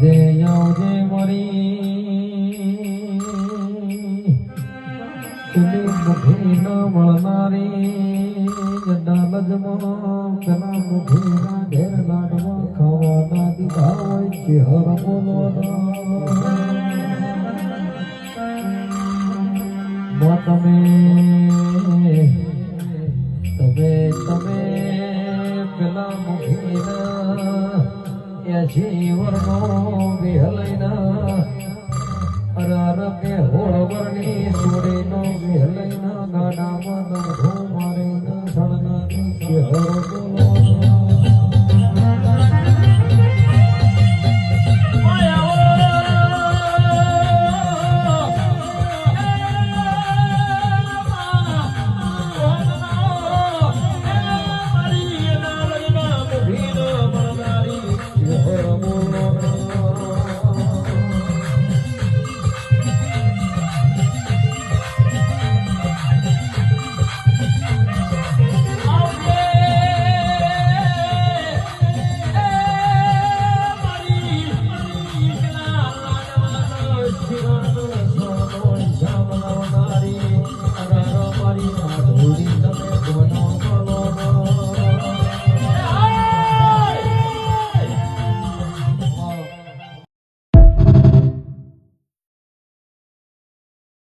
આવજે મારી પેલી મુખી ન મળનારી ડાલજમાં પેલા મુખીના ઘેર લાડવા ખાવાના દીધા હોય છે હર બોલવાના તમે પેલા મુખીના જીવનનો વિહલૈના